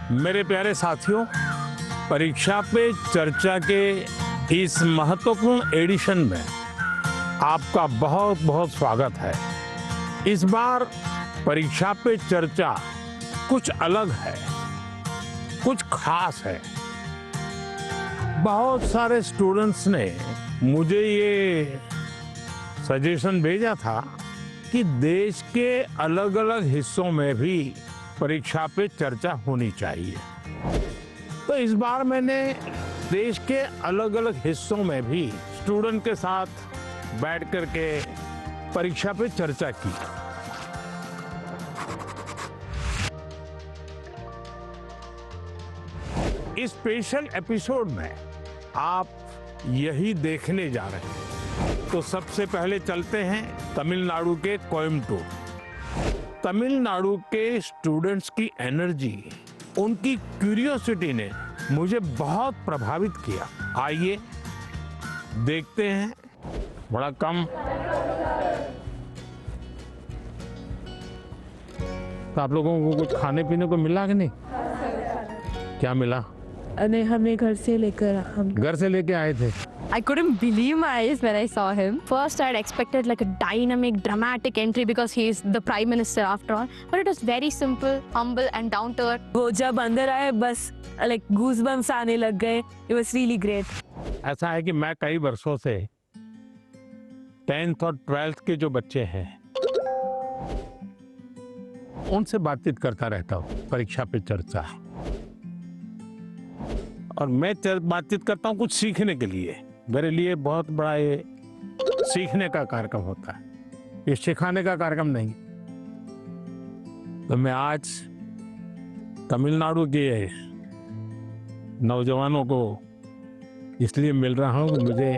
मेरे प्यारे साथियों, परीक्षा पे चर्चा के इस महत्वपूर्ण एडिशन में आपका बहुत बहुत स्वागत है। इस बार परीक्षा पे चर्चा कुछ अलग है, कुछ खास है। बहुत सारे स्टूडेंट्स ने मुझे ये सजेशन भेजा था कि देश के अलग अलग हिस्सों में भी परीक्षा पे चर्चा होनी चाहिए। तो इस बार मैंने देश के अलग अलग हिस्सों में भी स्टूडेंट के साथ बैठ करके परीक्षा पे चर्चा की। इस स्पेशल एपिसोड में आप यही देखने जा रहे हैं। तो सबसे पहले चलते हैं तमिलनाडु के कोयम्बटूर। तमिलनाडु के स्टूडेंट्स की एनर्जी, उनकी क्यूरियोसिटी ने मुझे बहुत प्रभावित किया। आइए देखते हैं। बड़ा कम तो आप लोगों को कुछ खाने पीने को मिला कि नहीं? क्या मिला? नहीं, हमें घर से लेके आए थे। I couldn't believe my eyes when I saw him. First, I had expected like a dynamic, dramatic entry because he is the prime minister after all. But it was very simple, humble and down to earth. वो जब अंदर आए बस like goosebumps आने लग गए. It was really great. ऐसा है कि मैं कई वर्षों से 10th और 12th के जो बच्चे हैं उनसे बातचीत करता रहता हूँ परीक्षा पे चर्चा। और मैं बातचीत करता हूँ कुछ सीखने के लिए। मेरे लिए बहुत बड़ा ये सीखने का कार्यक्रम होता है, ये सिखाने का कार्यक्रम नहीं। तो मैं आज तमिलनाडु के नौजवानों को इसलिए मिल रहा हूँ कि मुझे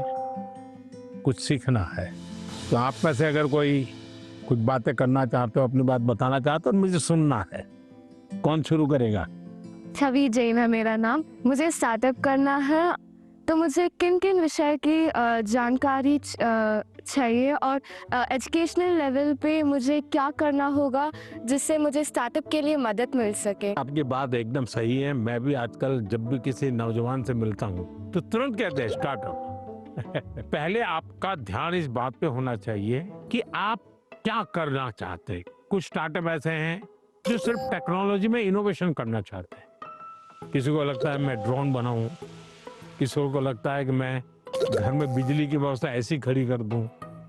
कुछ सीखना है। तो आप में से अगर कोई कुछ बातें करना चाहते हो, अपनी बात बताना चाहते हो, मुझे सुनना है। कौन शुरू करेगा? छवि जैन है मेरा नाम। मुझे स्टार्टअप करना है, तो मुझे किन किन विषय की जानकारी चाहिए और एजुकेशनल लेवल पे मुझे क्या करना होगा जिससे मुझे स्टार्टअप के लिए मदद मिल सके। आपकी बात एकदम सही है। मैं भी आजकल जब भी किसी नौजवान से मिलता हूँ तो तुरंत कहते हैं स्टार्टअप। पहले आपका ध्यान इस बात पे होना चाहिए कि आप क्या करना चाहते हैं। कुछ स्टार्टअप ऐसे हैं जो सिर्फ टेक्नोलॉजी में इनोवेशन करना चाहते हैं। किसी को लगता है मैं ड्रोन बनाऊं, किसी को लगता है कि मैं घर में बिजली की व्यवस्था ऐसी खड़ी कर दूं।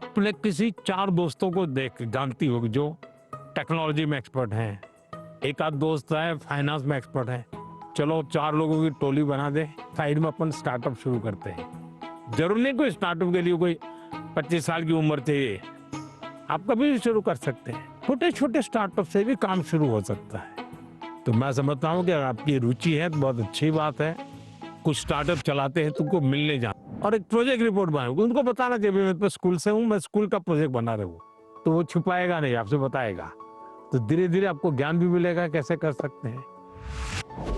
अपने किसी 4 दोस्तों को देख जानती होगी जो टेक्नोलॉजी में एक्सपर्ट हैं। एक आध दोस्त है फाइनेंस में एक्सपर्ट है। चलो 4 लोगों की टोली बना दे, साइड में अपन स्टार्टअप शुरू करते हैं। जरूर नहीं कोई स्टार्टअप के लिए कोई 25 साल की उम्र चाहिए, आप कभी भी शुरू कर सकते हैं। छोटे छोटे स्टार्टअप से भी काम शुरू हो सकता है। तो मैं समझता हूँ कि अगर आपकी रुचि है तो बहुत अच्छी बात है। कुछ स्टार्टअप चलाते हैं, तुमको मिलने जाओ और एक प्रोजेक्ट रिपोर्ट बनाओ। उनको बताना चाहिए मैं तो स्कूल से हूँ, मैं स्कूल का प्रोजेक्ट बना रहा हूँ। तो वो छुपाएगा नहीं, आपसे बताएगा। तो धीरे धीरे आपको ज्ञान भी मिलेगा कैसे कर सकते हैं।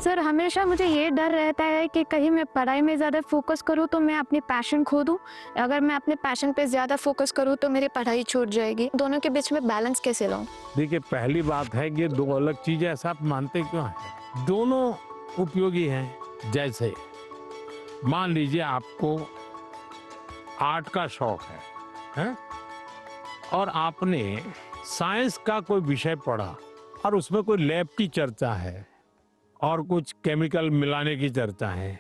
सर, हमेशा मुझे ये डर रहता है कि कहीं मैं पढ़ाई में ज़्यादा फोकस करूँ तो मैं अपनी पैशन खो दूँ। अगर मैं अपने पैशन पे ज़्यादा फोकस करूँ तो मेरी पढ़ाई छूट जाएगी। दोनों के बीच में बैलेंस कैसे लाऊं? देखिए, पहली बात है कि 2 अलग चीजें, ऐसा आप मानते क्यों हैं? दोनों उपयोगी हैं। जैसे मान लीजिए आपको आर्ट का शौक है? और आपने साइंस का कोई विषय पढ़ा और उसमें कोई लैब की चर्चा है और कुछ केमिकल मिलाने की चर्चा है।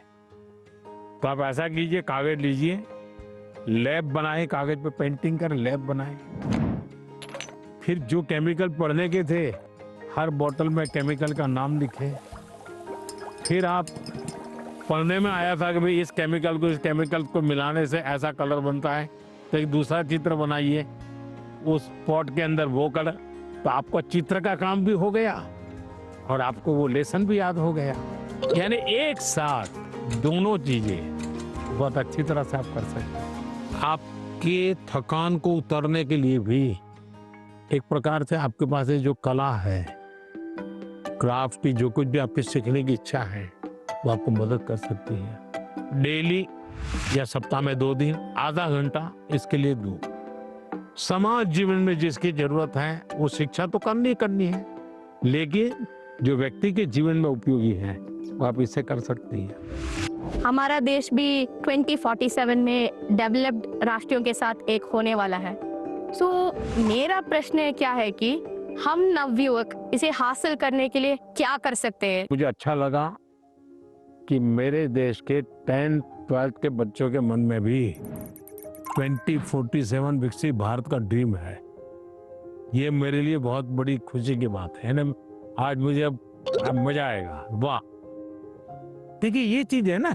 तो आप ऐसा कीजिए, कागज लीजिए, लैब बनाए, कागज पे पेंटिंग कर लैब बनाए। फिर जो केमिकल पढ़ने के थे हर बोतल में केमिकल का नाम लिखे। फिर आप पढ़ने में आया था कि भाई इस केमिकल को मिलाने से ऐसा कलर बनता है, तो एक दूसरा चित्र बनाइए उस पॉट के अंदर वो कलर। तो आपका चित्र का काम भी हो गया और आपको वो लेसन भी याद हो गया। यानी एक साथ दोनों चीजें बहुत अच्छी तरह से आप कर सकते हैं। आपके थकान को उतरने के लिए भी एक प्रकार से आपके पास जो कला है, क्राफ्ट की, जो कुछ भी आपके सीखने की इच्छा है, वो आपको मदद कर सकती है। डेली या सप्ताह में 2 दिन आधा घंटा इसके लिए दो। समाज जीवन में जिसकी जरूरत है वो शिक्षा तो करनी है, लेकिन जो व्यक्ति के जीवन में उपयोगी है वो आप इससे कर सकती हैं। हमारा देश भी 2047 में डेवलप्ड राष्ट्रों के साथ एक होने वाला है। सो मेरा प्रश्न क्या है कि हम नवयुवक इसे हासिल करने के लिए क्या कर सकते हैं? मुझे अच्छा लगा कि मेरे देश के 10th 12th के बच्चों के मन में भी 2047 विकसित भारत का ड्रीम है। ये मेरे लिए बहुत बड़ी खुशी की बात है ना। आज मुझे अब मजा आएगा। वाह, देखिए ये चीज है ना।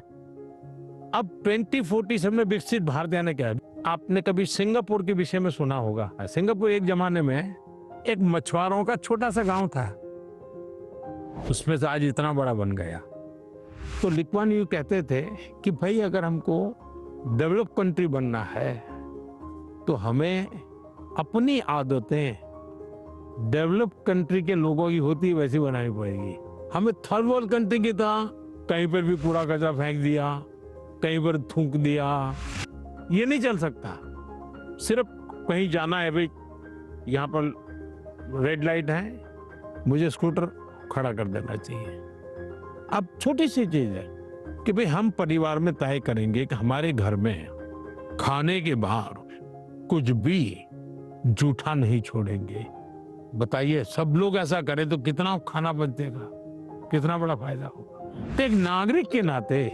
अब 2047 में विकसित भारत यानी क्या है? आपने कभी सिंगापुर के विषय में सुना होगा। सिंगापुर एक जमाने में एक मछुआरों का छोटा सा गांव था, उसमें से आज इतना बड़ा बन गया। तो ली कुआन यू कहते थे कि भाई अगर हमको डेवलप कंट्री बनना है तो हमें अपनी आदतें डेवलप कंट्री के लोगों की होती वैसी बनानी पड़ेगी। हमें थर्ड वर्ल्ड कंट्री की तरह कहीं पर भी कूड़ा कचरा फेंक दिया, कहीं पर थूक दिया, ये नहीं चल सकता। सिर्फ कहीं जाना है, भाई यहाँ पर रेड लाइट है, मुझे स्कूटर खड़ा कर देना चाहिए। अब छोटी सी चीज है कि भाई हम परिवार में तय करेंगे कि हमारे घर में खाने के बाहर कुछ भी जूठा नहीं छोड़ेंगे। बताइए, सब लोग ऐसा करें तो कितना खाना बचेगा, कितना बड़ा फायदा होगा। तो एक नागरिक के नाते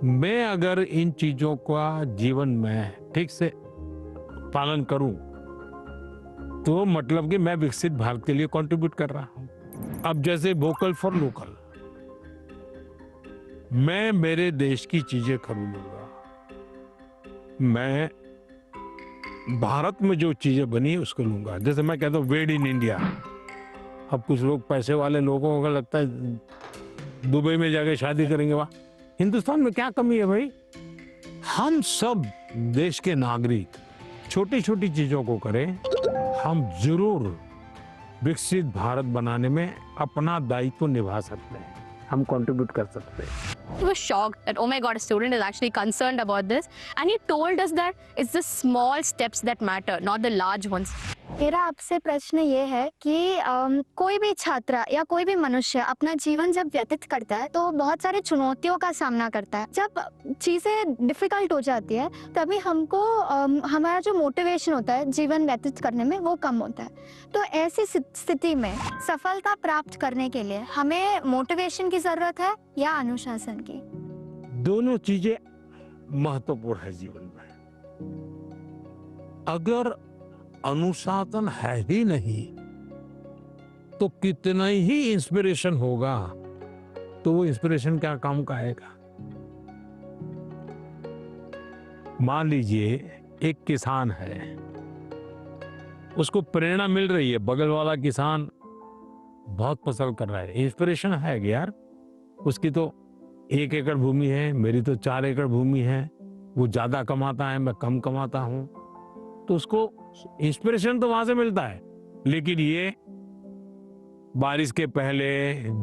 मैं अगर इन चीजों का जीवन में ठीक से पालन करूं तो मतलब कि मैं विकसित भारत के लिए कंट्रीब्यूट कर रहा हूं। अब जैसे वोकल फॉर लोकल, मैं मेरे देश की चीजें खरीदूंगा। मैं भारत में जो चीजें बनी उसको लूंगा। जैसे मैं कहता हूँ मेड इन इंडिया। अब कुछ लोग पैसे वाले लोगों को लगता है दुबई में जाके शादी करेंगे। वहां हिंदुस्तान में क्या कमी है भाई? हम सब देश के नागरिक छोटी छोटी चीजों को करें, हम जरूर विकसित भारत बनाने में अपना दायित्व निभा सकते हैं, हम कंट्रीब्यूट कर सकते हैं। He was shocked that, oh my God, a student is actually concerned about this. And he told us that it's the small steps that matter, not the large ones. मेरा आपसे प्रश्न ये है कि कोई भी छात्र या कोई भी मनुष्य अपना जीवन जब व्यतीत करता है तो बहुत सारी चुनौतियों का सामना करता है। जब चीज़ें डिफिकल्ट हो जाती है तभी हमको हमारा जो मोटिवेशन होता है जीवन व्यतीत करने में वो कम होता है। तो ऐसी स्थिति में सफलता प्राप्त करने के लिए हमें मोटिवेशन की ज़रूरत है या अनुशासन की? दोनों चीजें महत्वपूर्ण है जीवन में। अगर अनुशासन है ही नहीं तो कितना ही इंस्पिरेशन होगा तो वो इंस्पिरेशन क्या काम का आएगा? मान लीजिए एक किसान है, उसको प्रेरणा मिल रही है, बगल वाला किसान बहुत फसल कर रहा है, इंस्पिरेशन है कि यार उसकी तो 1 एकड़ भूमि है, मेरी तो 4 एकड़ भूमि है, वो ज्यादा कमाता है, मैं कम कमाता हूं, तो उसको इंस्पिरेशन तो वहां से मिलता है। लेकिन ये बारिश के पहले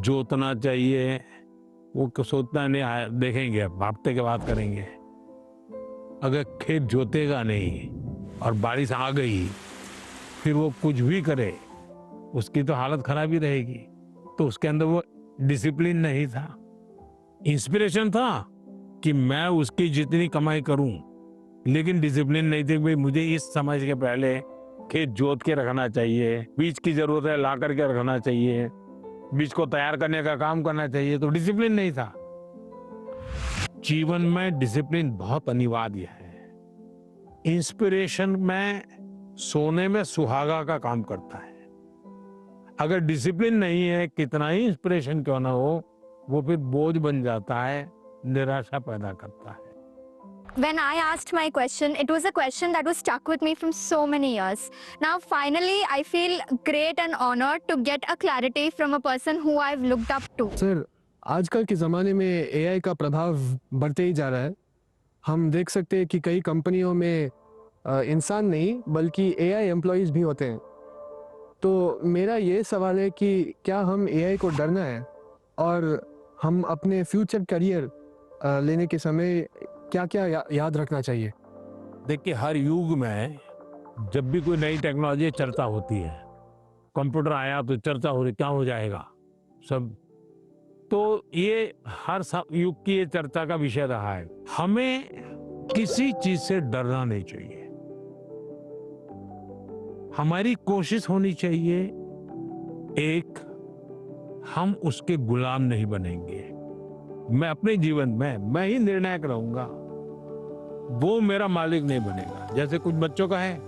जोतना चाहिए, वो सोचना नहीं, देखेंगे हफ्ते के बाद करेंगे। अगर खेत जोतेगा नहीं और बारिश आ गई फिर वो कुछ भी करे उसकी तो हालत खराब ही रहेगी। तो उसके अंदर वो डिसिप्लिन नहीं था, इंस्पिरेशन था कि मैं उसकी जितनी कमाई करूं, लेकिन डिसिप्लिन नहीं थी। भाई मुझे इस समय के पहले खेत जोत के रखना चाहिए, बीज की जरूरत है ला करके रखना चाहिए, बीज को तैयार करने का काम करना चाहिए, तो डिसिप्लिन नहीं था। जीवन में डिसिप्लिन बहुत अनिवार्य है। इंस्पिरेशन में सोने में सुहागा का काम करता है। अगर डिसिप्लिन नहीं है, कितना ही इंस्पिरेशन क्यों ना हो, वो फिर बोझ बन जाता है, निराशा पैदा करता है। When I asked my question, it was a question that was stuck with me from so many years. Now, finally, I feel great and honored to get a clarity from a person who I've looked up to. Sir, आजकल के ज़माने में AI का प्रभाव बढ़ते ही जा रहा है। हम देख सकते हैं कि कई कंपनियों में इंसान नहीं बल्कि एआई एम्प्लॉइज़ भी होते हैं। तो मेरा ये सवाल है कि क्या हम एआई को डरना है और हम अपने फ्यूचर करियर लेने के समय क्या क्या याद रखना चाहिए? देखिए, हर युग में जब भी कोई नई टेक्नोलॉजी चर्चा होती है कंप्यूटर आया तो चर्चा हो रही क्या हो जाएगा सब। तो ये हर युग की ये चर्चा का विषय रहा है। हमें किसी चीज से डरना नहीं चाहिए। हमारी कोशिश होनी चाहिए एक, हम उसके गुलाम नहीं बनेंगे। मैं अपने जीवन में मैं ही निर्णायक रहूंगा, वो मेरा मालिक नहीं बनेगा। जैसे कुछ बच्चों का है,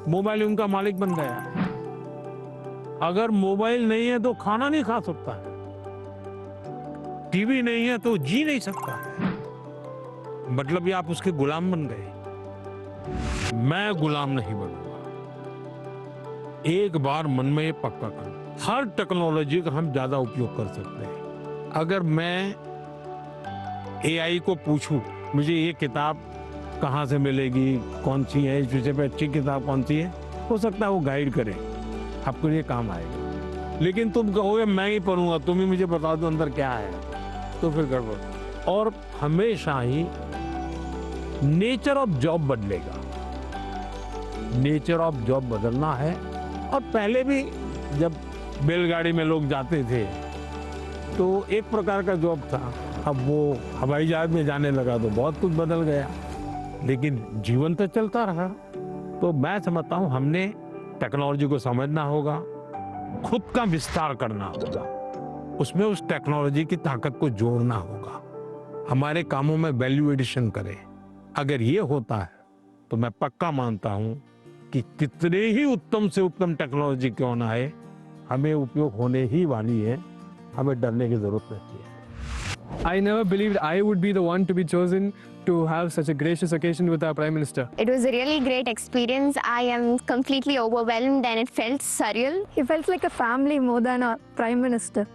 मोबाइल उनका मालिक बन गया। अगर मोबाइल नहीं है तो खाना नहीं खा सकता है, टीवी नहीं है तो जी नहीं सकता है। मतलब ये आप उसके गुलाम बन गए। मैं गुलाम नहीं बनूंगा। एक बार मन में ये पक्का कर, हर टेक्नोलॉजी का हम ज्यादा उपयोग कर सकते हैं। अगर मैं एआई को पूछूं मुझे ये किताब कहाँ से मिलेगी, कौन सी है, इस विषय पे अच्छी किताब कौन सी है, हो सकता है वो गाइड करे, आपको ये काम आएगा। लेकिन तुम कहोगे मैं ही पढ़ूंगा, तुम ही मुझे बता दो अंदर क्या है, तो फिर गड़बड़। और हमेशा ही नेचर ऑफ जॉब बदलेगा। नेचर ऑफ जॉब बदलना है। और पहले भी जब बैलगाड़ी में लोग जाते थे तो एक प्रकार का जॉब था, अब वो हवाई जहाज में जाने लगा तो बहुत कुछ बदल गया, लेकिन जीवन तो चलता रहा। तो मैं समझता हूँ हमने टेक्नोलॉजी को समझना होगा, खुद का विस्तार करना होगा, उसमें उस टेक्नोलॉजी की ताकत को जोड़ना होगा, हमारे कामों में वैल्यू एडिशन करें। अगर ये होता है तो मैं पक्का मानता हूं कि कितने ही उत्तम से उत्तम टेक्नोलॉजी क्यों ना है, हमें उपयोग होने ही वाली है, हमें डरने की जरूरत नहीं है। I never believed I would be the one to be chosen to have such a gracious occasion with our Prime Minister. It was a really great experience. I am completely overwhelmed and it felt surreal. He felt like a family more than a prime minister.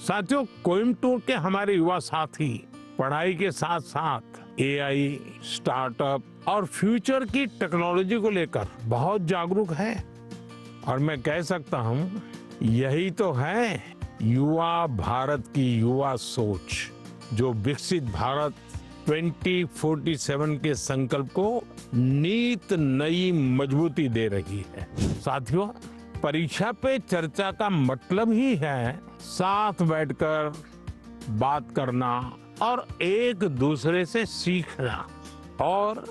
साथियों, कोयम्बटूर के हमारे युवा साथी पढ़ाई के साथ साथ AI, startup और फ्यूचर की टेक्नोलॉजी को लेकर बहुत जागरूक है। और मैं कह सकता हूं यही तो है युवा भारत की युवा सोच, जो विकसित भारत 2047 के संकल्प को नीत नई मजबूती दे रही है। साथियों, परीक्षा पे चर्चा का मतलब ही है साथ बैठकर बात करना और एक दूसरे से सीखना। और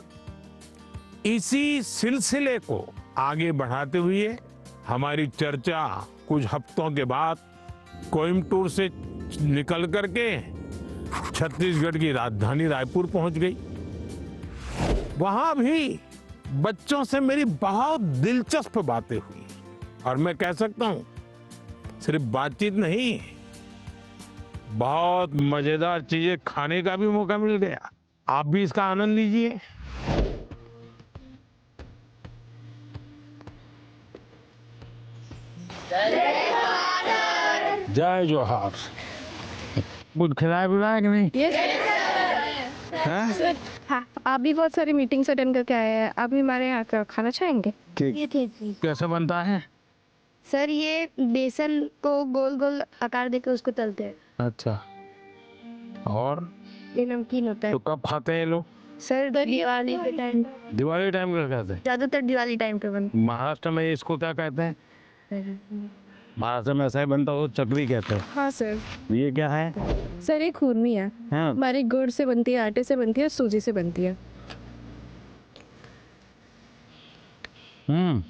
इसी सिलसिले को आगे बढ़ाते हुए हमारी चर्चा कुछ हफ्तों के बाद कोयम्बटूर से निकल करके छत्तीसगढ़ की राजधानी रायपुर पहुंच गई। वहां भी बच्चों से मेरी बहुत दिलचस्प बातें हुई और मैं कह सकता हूं सिर्फ बातचीत नहीं, बहुत मजेदार चीजें खाने का भी मौका मिल गया। आप भी इसका आनंद लीजिए। जय जोहार। कुछ खिलाया पिलाया कि नहीं? हैं? हाँ, आप भी बहुत सारी मीटिंग्स अटेंड करके आए हैं, आप भी हमारे यहाँ का खाना चाहेंगे? कैसे बनता है? सर, ये बेसन को गोल गोल आकार देकर उसको तलते हैं। अच्छा, और ये नमकीन होता है। तो कब खाते हैं ये लोग? सर, दिवाली के टाइम, दिवाली टाइम का खाते हैं? ज्यादातर दिवाली टाइम पे बनता महाराष्ट्र में इसको क्या कहते हैं? है। महाराष्ट्र में ऐसा ही बनता हो, चकली कहते हैं। हाँ सर। ये क्या है? सर, ये खुरमी है, हाँ। हमारी गुड़ से बनती है, आटे से बनती है, सूजी से बनती है। हम्म,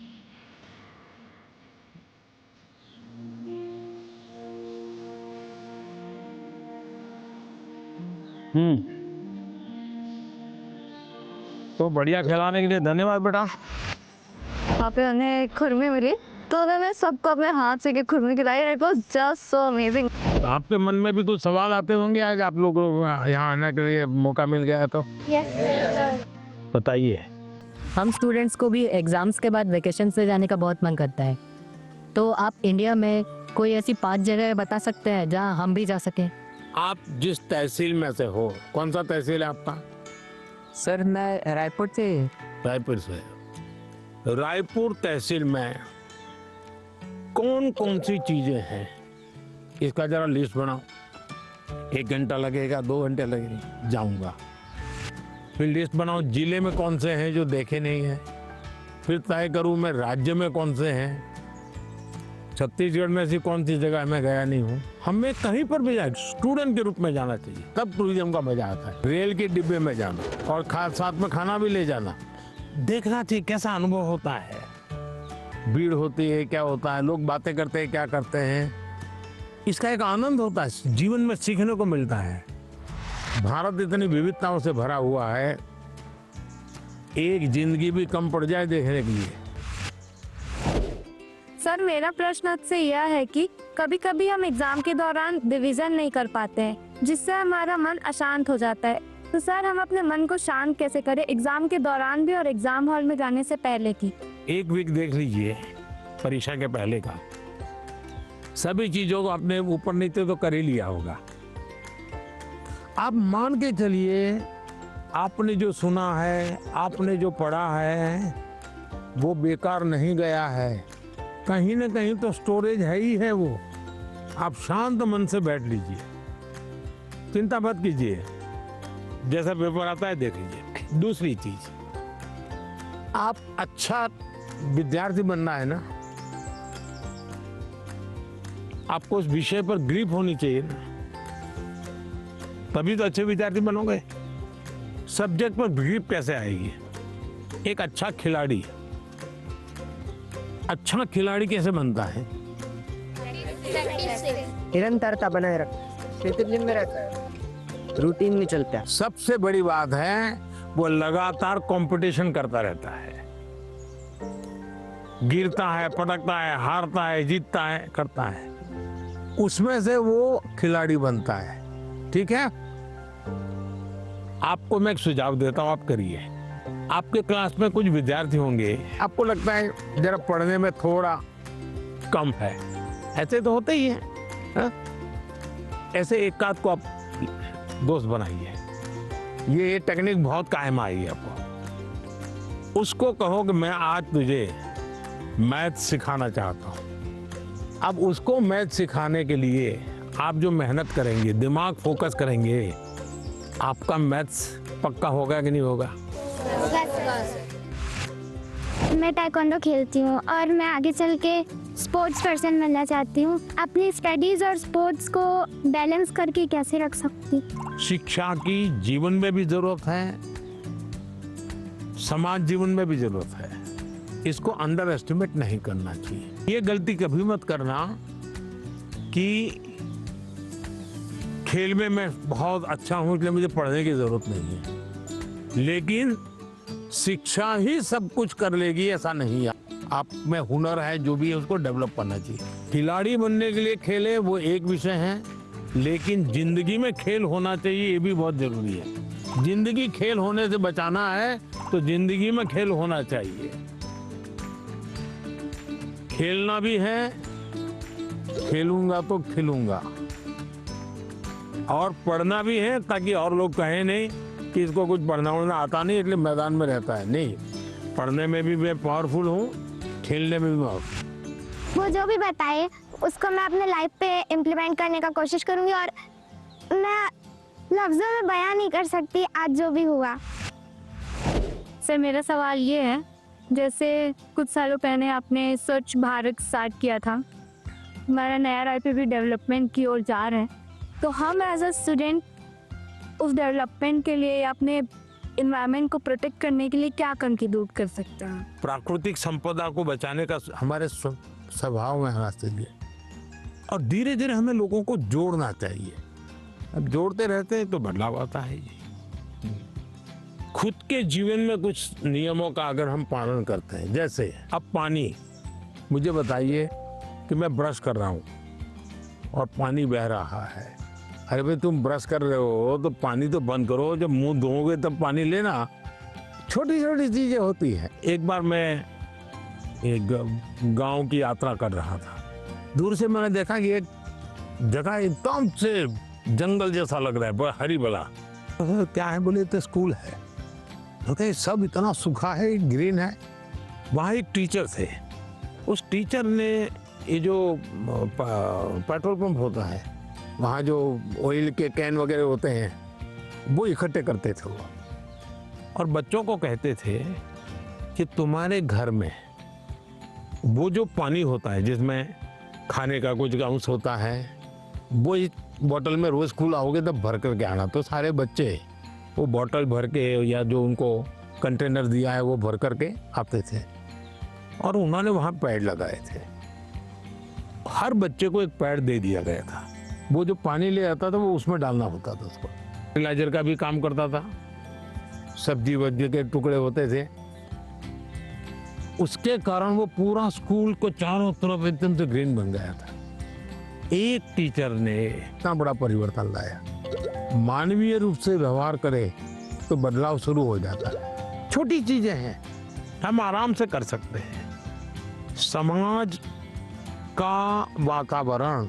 तो बढ़िया खिलाने के लिए धन्यवाद बेटा। वहाँ पे हमें खुरमी मिली तो मैंने सबको अपने हाथ से के खुरमी खिलाई। It was just so amazing. आपके मन में भी कुछ सवाल आते होंगे आज आप लोगों को यहाँ आने के लिए मौका मिल गया है तो बताइए। हम स्टूडेंट्स को भी एग्जाम्स के बाद वेकेशन से जाने का बहुत मन करता है, तो आप इंडिया में कोई ऐसी 5 जगह बता सकते हैं जहाँ हम भी जा सकें? आप जिस तहसील में से हो, कौन सा तहसील है आपका? सर, मैं रायपुर से। रायपुर से। रायपुर तहसील में कौन कौन सी चीजें हैं, इसका जरा लिस्ट बनाओ। 1 घंटा लगेगा, 2 घंटे लगेंगे, जाऊंगा। फिर लिस्ट बनाओ जिले में कौन से हैं जो देखे नहीं हैं, फिर तय करूं मैं राज्य में कौन से हैं, छत्तीसगढ़ में ऐसी कौन सी जगह मैं गया नहीं हूँ। हमें कहीं पर भी जाए स्टूडेंट के रूप में जाना चाहिए, तब टूरिज्म का मजा आता है। रेल के डिब्बे में जाना और साथ में खाना भी ले जाना, देखना चाहिए कैसा अनुभव होता है। भीड़ होती है, क्या होता है, लोग बातें करते हैं, क्या करते हैं, इसका एक आनंद होता है, जीवन में सीखने को मिलता है। भारत इतनी विविधताओं से भरा हुआ है, एक जिंदगी भी कम पड़ जाए देखने के लिए। सर मेरा प्रश्न आपसे यह है कि कभी कभी हम एग्जाम के दौरान रिवीजन नहीं कर पाते हैं, जिससे हमारा मन अशांत हो जाता है। तो सर हम अपने मन को शांत कैसे करें, एग्जाम के दौरान भी और एग्जाम हॉल में जाने से पहले की? एक वीक देख लीजिए परीक्षा के पहले का, सभी चीजों को अपने ऊपर नीचे तो कर ही लिया होगा। आप मान के चलिए आपने जो सुना है, आपने जो पढ़ा है, वो बेकार नहीं गया है, कहीं ना कहीं तो स्टोरेज है ही है वो। आप शांत मन से बैठ लीजिए, चिंता मत कीजिए, जैसा पेपर आता है देख लीजिए। दूसरी चीज, आप अच्छा विद्यार्थी बनना है ना, आपको उस विषय पर ग्रिप होनी चाहिए ना, तभी तो अच्छे विद्यार्थी बनोगे। सब्जेक्ट पर ग्रिप कैसे आएगी? एक अच्छा खिलाड़ी कैसे बनता है? निरंतरता बनाए रखना, डिसिप्लिन में रहता है, रूटीन में चलता है। सबसे बड़ी बात है वो लगातार कंपटीशन करता रहता है, गिरता है, पटकता है, हारता है, जीतता है, करता है, उसमें से वो खिलाड़ी बनता है। ठीक है, आपको मैं एक सुझाव देता हूं, आप करिए। आपके क्लास में कुछ विद्यार्थी होंगे, आपको लगता है जरा पढ़ने में थोड़ा कम है, ऐसे तो होते ही हैं, हाँ? ऐसे एक आध को आप दोस्त बनाइए, ये टेक्निक बहुत कायम आएगी आपको। उसको कहो कि मैं आज तुझे मैथ सिखाना चाहता हूँ। अब उसको मैथ सिखाने के लिए आप जो मेहनत करेंगे, दिमाग फोकस करेंगे, आपका मैथ्स पक्का होगा कि नहीं होगा? मैं ताइक्वांडो खेलती हूँ और मैं आगे चल के स्पोर्ट्स पर्सन बनना चाहती हूँ। अपनी स्टडीज और स्पोर्ट्स को बैलेंस करके कैसे रख सकती? शिक्षा की जीवन में भी जरूरत है, समाज जीवन में भी जरूरत है, इसको अंडर एस्टिमेट नहीं करना चाहिए। ये गलती कभी मत करना कि खेल में मैं बहुत अच्छा हूं इसलिए मुझे पढ़ने की जरूरत नहीं है, लेकिन शिक्षा ही सब कुछ कर लेगी ऐसा नहीं है। आप में हुनर है, जो भी है उसको डेवलप करना चाहिए। खिलाड़ी बनने के लिए खेले वो एक विषय है, लेकिन जिंदगी में खेल होना चाहिए, ये भी बहुत जरूरी है। जिंदगी खेल होने से बचाना है तो जिंदगी में खेल होना चाहिए। खेलना भी है, खेलूंगा तो खिलूंगा, और पढ़ना भी है ताकि और लोग कहें नहीं कि इसको कुछ पढ़ना उड़ना आता नहीं इसलिए मैदान में रहता है। नहीं, पढ़ने में भी मैं पावरफुल हूँ, खेलने में भी पावरफुल। वो जो भी बताए उसको मैं अपने लाइफ पे इम्प्लीमेंट करने का कोशिश करूँगी, और मैं लफ्ज़ों में बयान नहीं कर सकती आज जो भी हुआ। सर मेरा सवाल ये है, जैसे कुछ सालों पहले आपने स्वच्छ भारत स्टार्ट किया था, हमारा नया रायपुर भी डेवलपमेंट की ओर जा रहे हैं, तो हम एज अ स्टूडेंट उस डेवलपमेंट के लिए या अपने इन्वायरमेंट को प्रोटेक्ट करने के लिए क्या कंट्रीब्यूट कर सकते हैं? प्राकृतिक संपदा को बचाने का हमारे स्वभाव में होना चाहिए, और धीरे धीरे हमें लोगों को जोड़ना चाहिए। अब जोड़ते रहते हैं तो बदलाव आता है। खुद के जीवन में कुछ नियमों का अगर हम पालन करते हैं, जैसे अब पानी, मुझे बताइए कि मैं ब्रश कर रहा हूँ और पानी बह रहा है, अरे भाई तुम ब्रश कर रहे हो तो पानी तो बंद करो, जब मुंह धोओगे तब पानी लेना। छोटी छोटी चीजें होती है। एक बार मैं एक गांव की यात्रा कर रहा था, दूर से मैंने देखा कि एक जगह एकदम से जंगल जैसा लग रहा है, बड़ा हरी भरा। तो क्या है बोले तो स्कूल है, तो सब इतना सूखा है, ग्रीन है। वहाँ एक टीचर थे, उस टीचर ने ये जो पेट्रोल पंप होता है, वहाँ जो ऑयल के कैन वगैरह होते हैं वो इकट्ठे करते थे वो, और बच्चों को कहते थे कि तुम्हारे घर में वो जो पानी होता है जिसमें खाने का कुछ अंश होता है, वो इस बोतल में रोज स्कूल आओगे तब भर करके आना। तो सारे बच्चे वो बोतल भर के या जो उनको कंटेनर दिया है वो भर करके आते थे और उन्होंने वहाँ पैड लगाए थे। हर बच्चे को एक पैड दे दिया गया था। वो जो पानी ले आता था वो उसमें डालना होता था उसको। फर्टिलाइजर का भी काम करता था, सब्जी वब्जी के टुकड़े होते थे। उसके कारण वो पूरा स्कूल को चारों तरफ एकदम से ग्रीन बन गया था। एक टीचर ने इतना बड़ा परिवर्तन लाया। मानवीय रूप से व्यवहार करे तो बदलाव शुरू हो जाता है। छोटी चीजें हैं, हम आराम से कर सकते हैं। समाज का वातावरण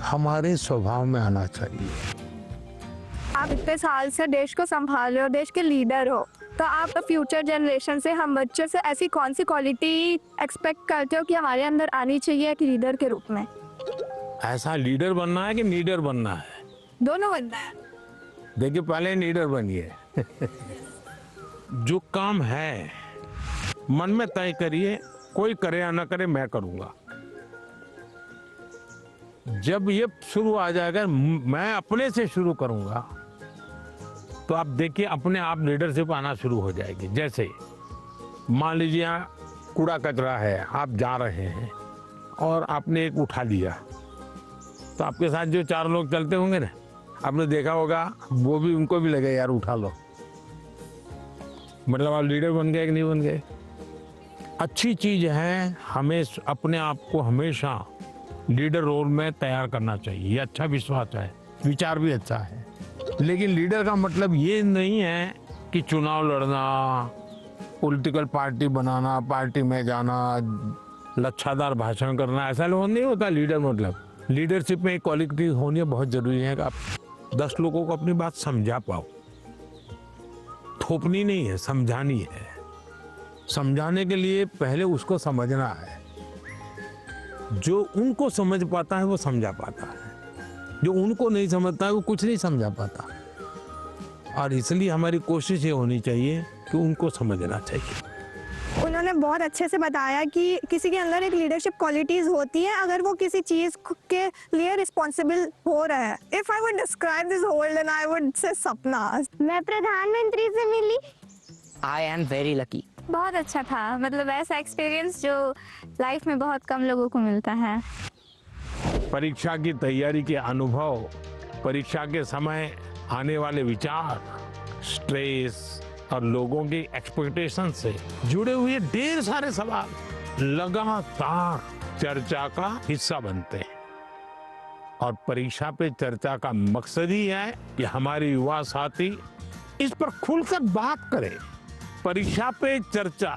हमारे स्वभाव में आना चाहिए। आप इतने साल से देश को संभाल रहे हो, देश के लीडर हो, तो आप फ्यूचर जनरेशन से, हम बच्चों से ऐसी कौन सी क्वालिटी एक्सपेक्ट करते हो कि हमारे अंदर आनी चाहिए एक लीडर के रूप में? ऐसा लीडर बनना है कि लीडर बनना है? दोनों बनना है। देखिए, पहले लीडर बनिए। जो काम है मन में तय करिए, कोई करे या ना करे मैं करूंगा। जब ये शुरू आ जाएगा, मैं अपने से शुरू करूंगा, तो आप देखिए अपने आप लीडरशिप आना शुरू हो जाएगी। जैसे मान लीजिए यहाँ कूड़ा कचरा है, आप जा रहे हैं और आपने एक उठा लिया, तो आपके साथ जो 4 लोग चलते होंगे ना, आपने देखा होगा वो भी, उनको भी लगे यार उठा लो। मतलब आप लीडर बन गए कि नहीं बन गए? अच्छी चीज है, हमें अपने आप को हमेशा लीडर रोल में तैयार करना चाहिए। ये अच्छा विश्वास है, विचार भी अच्छा है। लेकिन लीडर का मतलब ये नहीं है कि चुनाव लड़ना, पॉलिटिकल पार्टी बनाना, पार्टी में जाना, लच्छादार भाषण करना, ऐसा लोग नहीं होता लीडर। मतलब लीडरशिप में एक क्वालिटी होनी बहुत जरूरी है कि आप 10 लोगों को अपनी बात समझा पाओ। थोपनी नहीं है, समझानी है। समझाने के लिए पहले उसको समझना है। जो उनको समझ पाता है वो समझा पाता है, जो उनको नहीं समझता है वो कुछ नहीं समझा पाता। और इसलिए हमारी कोशिश ये होनी चाहिए कि उनको समझना चाहिए। उन्होंने बहुत अच्छे से बताया कि किसी के अंदर एक लीडरशिप क्वालिटीज होती है अगर वो किसी चीज के लिए रिस्पॉन्सिबल हो रहा है। If I would describe this whole then I would say सपना। मैं प्रधानमंत्री से मिली। I am very lucky. बहुत अच्छा था, मतलब ऐसा एक्सपीरियंस जो लाइफ में बहुत कम लोगों को मिलता है। परीक्षा की तैयारी के अनुभव, परीक्षा के समय आने वाले विचार, स्ट्रेस और लोगों की एक्सपेक्टेशन से जुड़े हुए ढेर सारे सवाल लगातार चर्चा का हिस्सा बनते हैं। और परीक्षा पे चर्चा का मकसद ही है कि हमारे युवा साथी इस पर खुलकर बात करें। परीक्षा पे चर्चा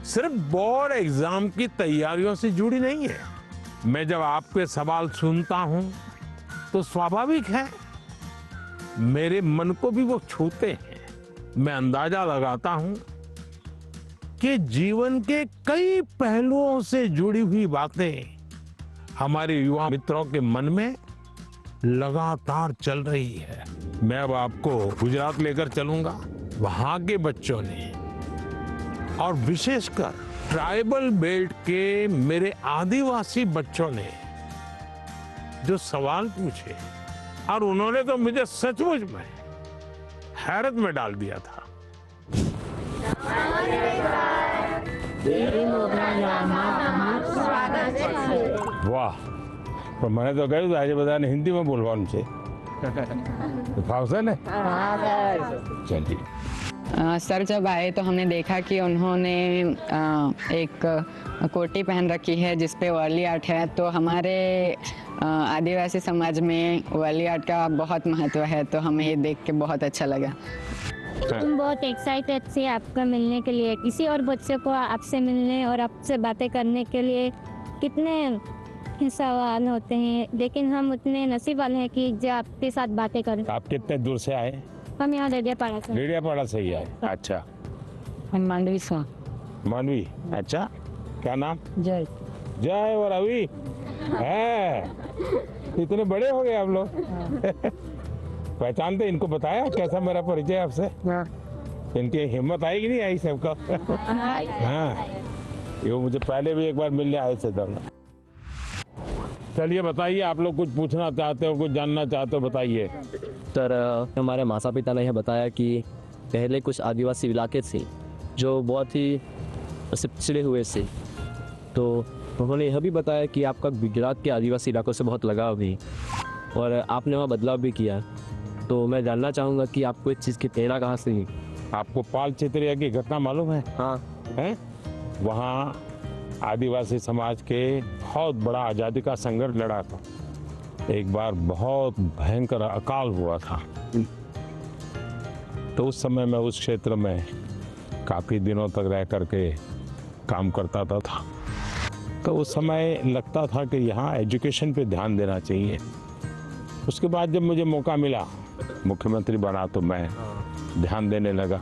सिर्फ बोर्ड एग्जाम की तैयारियों से जुड़ी नहीं है। मैं जब आपके सवाल सुनता हूं तो स्वाभाविक है मेरे मन को भी वो छूते हैं। मैं अंदाजा लगाता हूं कि जीवन के कई पहलुओं से जुड़ी हुई बातें हमारे युवा मित्रों के मन में लगातार चल रही है। मैं अब आपको गुजरात लेकर चलूंगा। वहां के बच्चों ने और विशेषकर ट्राइबल बेल्ट के मेरे आदिवासी बच्चों ने जो सवाल पूछे, और उन्होंने तो मुझे सचमुच में हैरत में डाल दिया था। वाह, तो मैंने तो कही तो आज बता हिंदी में बोलवा उनसे। फाउसन है? चलिए। सर जब आए तो हमने देखा कि उन्होंने एक कोटी पहन रखी है जिस पे वर्ली आर्ट है। तो हमारे आदिवासी समाज में वर्ली आर्ट का बहुत महत्व है, तो हमें ये देख के बहुत अच्छा लगा। तुम बहुत एक्साइटेड थे आपका मिलने के लिए। किसी और बच्चे को आपसे मिलने और आपसे बातें करने के लिए कितने सवाल होते हैं, लेकिन हम उतने नसीब वाले हैं कि जो आपके साथ बातें करें। आप कितने दूर से आए? हम यहाँ रेडियापाड़ा से। रेडियापाड़ा से ही आए? अच्छा। हम मांडवी से। मानवी, अच्छा। क्या नाम? जय। जय और अभी है। इतने बड़े हो गए आप लोग। पहचानते इनको? बताया कैसा मेरा परिचय आपसे? इनकी हिम्मत आई कि नहीं आई सबको? हाँ, ये वो मुझे पहले भी एक बार मिलने आए थे तब। चलिए बताइए, आप लोग कुछ पूछना चाहते हो, कुछ जानना चाहते हो, बताइए। सर हमारे माता पिता ने यह बताया कि पहले कुछ आदिवासी इलाके थे जो बहुत ही पिछड़े हुए थे, तो उन्होंने यह भी बताया कि आपका गुजरात के आदिवासी इलाकों से बहुत लगाव भी और आपने वहाँ बदलाव भी किया। तो मैं जानना चाहूँगा कि आपको इस चीज़ की प्रेरणा कहाँ से हुई? आपको पाल चित्रिया की घटना मालूम है? हाँ है, वहाँ आदिवासी समाज के बहुत बड़ा आज़ादी का संघर्ष लड़ा था। एक बार बहुत भयंकर अकाल हुआ था, तो उस समय मैं उस क्षेत्र में काफ़ी दिनों तक रह करके काम करता था। तो उस समय लगता था कि यहाँ एजुकेशन पे ध्यान देना चाहिए। उसके बाद जब मुझे मौका मिला, मुख्यमंत्री बना, तो मैं ध्यान देने लगा।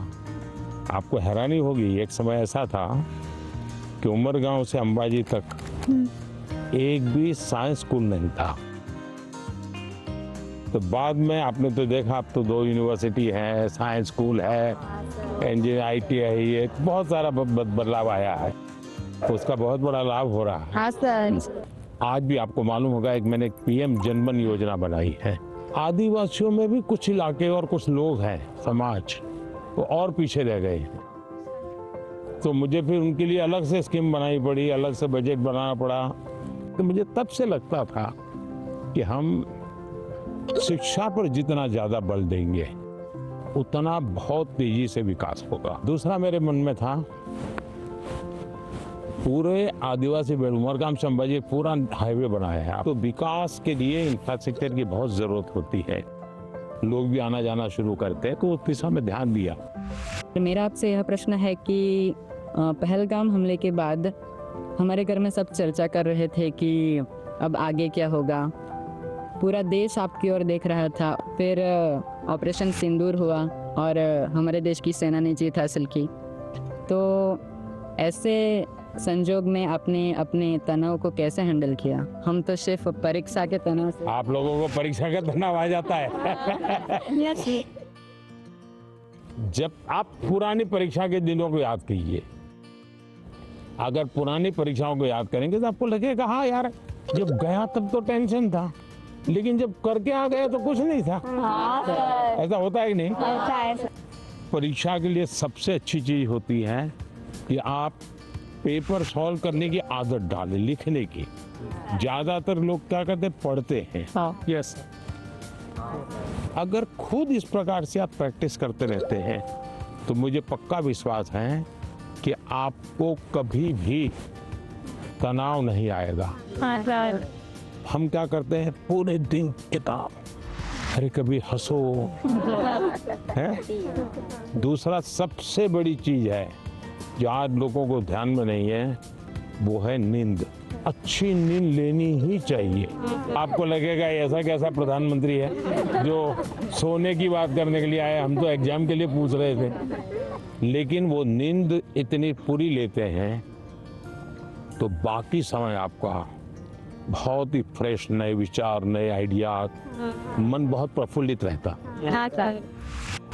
आपको हैरानी होगी, एक समय ऐसा था कि उमरगांव से अंबाजी तक एक भी साइंस स्कूल नहीं था। तो बाद में आपने तो देखा, अब तो 2 यूनिवर्सिटी है, साइंस स्कूल है, इंजीनियर ITI, ये बहुत सारा बदलाव आया है, तो उसका बहुत बड़ा लाभ हो रहा है। हाँ सर। आज भी आपको मालूम होगा, एक मैंने PM जनमन योजना बनाई है। आदिवासियों में भी कुछ इलाके और कुछ लोग हैं, समाज, वो और पीछे रह गए हैं। तो मुझे फिर उनके लिए अलग से स्कीम बनानी पड़ी, अलग से बजट बनाना पड़ा। तो मुझे तब से लगता था कि हम शिक्षा पर जितना ज़्यादा बल देंगे उतना बहुत तेजी से विकास होगा। दूसरा मेरे मन में था, पूरे आदिवासी बेल्ट उमरगाम से अंबाजी पूरा हाईवे बनाया है, तो विकास के लिए इंफ्रास्ट्रक्चर की बहुत ज़रूरत होती है। लोग भी आना जाना शुरू करते हैं, तो उस दिशा में ध्यान दिया। मेरा आपसे यह प्रश्न है कि पहलगाम हमले के बाद हमारे घर में सब चर्चा कर रहे थे कि अब आगे क्या होगा। पूरा देश आपकी ओर देख रहा था। फिर ऑपरेशन सिंदूर हुआ और हमारे देश की सेना ने जीत हासिल की। तो ऐसे संजोग में आपने अपने तनाव को कैसे हैंडल किया? हम तो सिर्फ परीक्षा के तनाव से। आप लोगों को परीक्षा का तनाव आ जाता है। जब आप पुरानी परीक्षा के दिनों को याद कीजिए, अगर पुरानी परीक्षाओं को याद करेंगे तो आपको लगेगा हाँ यार, जब गया तब तो टेंशन था, लेकिन जब करके आ गया तो कुछ नहीं था। ऐसा होता है कि नहीं? परीक्षा के लिए सबसे अच्छी चीज होती है कि आप पेपर सॉल्व करने की आदत डालें, लिखने की। ज्यादातर लोग क्या करते, पढ़ते हैं। यस, अगर खुद इस प्रकार से आप प्रैक्टिस करते रहते हैं तो मुझे पक्का विश्वास है कि आपको कभी भी तनाव नहीं आएगा। हम क्या करते हैं, पूरे दिन किताब, अरे कभी हंसो है। दूसरा सबसे बड़ी चीज है जो आज लोगों को ध्यान में नहीं है, वो है नींद। अच्छी नींद लेनी ही चाहिए। आपको लगेगा ऐसा कैसा प्रधानमंत्री है जो सोने की बात करने के लिए आए, हम तो एग्जाम के लिए पूछ रहे थे। लेकिन वो नींद इतनी पूरी लेते हैं तो बाकी समय आपका बहुत ही फ्रेश, नए विचार, नए आइडिया, मन बहुत प्रफुल्लित रहता। हाँ सर।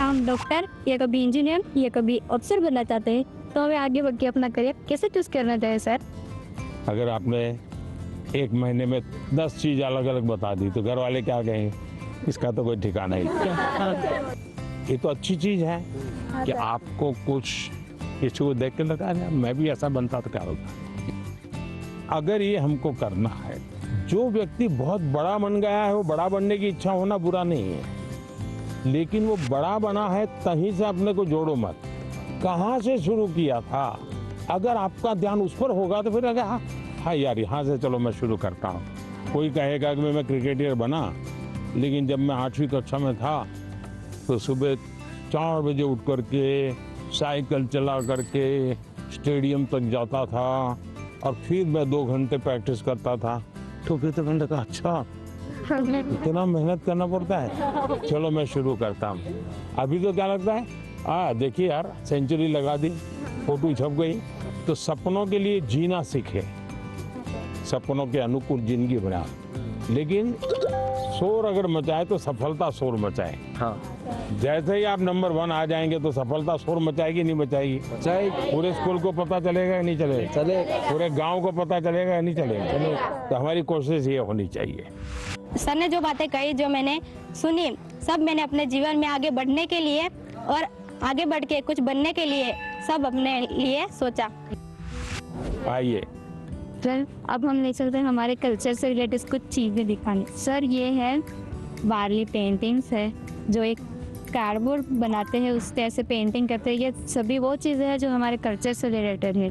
हम डॉक्टर या कभी इंजीनियर या कभी अफसर बनना चाहते हैं, तो हमें आगे बढ़ के अपना करियर कैसे चूज करना चाहिए सर? अगर आपने एक महीने में 10 चीज अलग अलग बता दी तो घर वाले क्या कहेंगे, इसका तो कोई ठिकाना ही नहीं। ये तो अच्छी चीज है कि आपको कुछ किसी को देख के लगा मैं भी ऐसा बनता तो क्या होता। अगर ये हमको करना है, जो व्यक्ति बहुत बड़ा बन गया है, वो बड़ा बनने की इच्छा होना बुरा नहीं है, लेकिन वो बड़ा बना है तहीं से अपने को जोड़ो मत। कहाँ से शुरू किया था, अगर आपका ध्यान उस पर होगा तो फिर अगर हाँ यार यहाँ से चलो मैं शुरू करता हूँ। कोई कहेगा कि मैं क्रिकेटर बना, लेकिन जब मैं 8वीं कक्षा में था तो सुबह 4 बजे उठ करके साइकिल चला करके स्टेडियम तक जाता था और फिर मैं 2 घंटे प्रैक्टिस करता था। तो फिर तो मैंने कहा अच्छा इतना मेहनत करना पड़ता है, चलो मैं शुरू करता हूँ। अभी तो क्या लगता है, देखिए यार सेंचुरी लगा दी, फोटो छप गई। तो सपनों के लिए जीना सीखे, सपनों के अनुकूल जिंदगी बना, लेकिन शोर अगर मचाए तो सफलता शोर मचाए। हाँ जैसे ही आप नंबर 1 आ जाएंगे तो सफलता शोर मचाएगी नहीं मचाएगी? पूरे स्कूल को पता चलेगा या नहीं चलेगा? चलेगा। पूरे गांव को पता चलेगा या नहीं चलेगा? तो हमारी कोशिश ये होनी चाहिए। सर ने जो बातें कही, जो मैंने सुनी, सब मैंने अपने जीवन में आगे बढ़ने के लिए और आगे बढ़ के कुछ बनने के लिए सब अपने लिए सोचा। आइए। सर अब हम ले चलते हैं हमारे कल्चर से रिलेटेड कुछ चीज़ें दिखाने। सर ये है वारली पेंटिंग्स है, जो एक कार्डबोर्ड बनाते हैं उससे ऐसे पेंटिंग करते हैं। ये सभी वो चीज़ें हैं जो हमारे कल्चर से रिलेटेड है।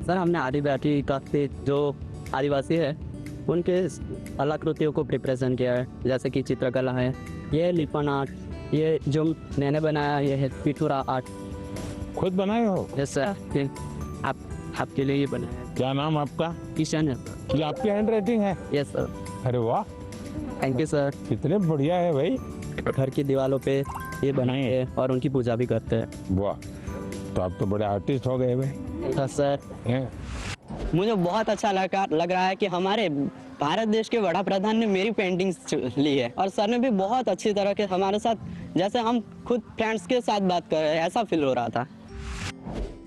सर हमने आदिवासी काफी जो आदिवासी है उनके कलाकृतियों को रिप्रेजेंट किया है, जैसे कि चित्रकला है, ये लिपन आर्ट, ये जो मैंने बनाया ये है पिथुरा आर्ट। खुद बनाए हो? यस सर, ये आपके लिए ये बनाया है। क्या नाम आपका? किशन है। ये आपकी हैंड राइटिंग है? Yes sir. अरे वाह, थैंक यू सर। कितने बढ़िया है भाई। घर की दीवारों पे ये बनाए हैं और उनकी पूजा भी करते हैं। वाह, तो आप तो बड़े आर्टिस्ट हो गए भाई। Yes sir. हैं? मुझे बहुत अच्छा लग रहा है कि हमारे भारत देश के वड़ा प्रधान ने मेरी पेंटिंग्स ली है और सर ने भी बहुत अच्छी तरह के हमारे साथ, जैसे हम खुद फ्रेंड्स के साथ बात कर रहे हैं, ऐसा फील हो रहा था।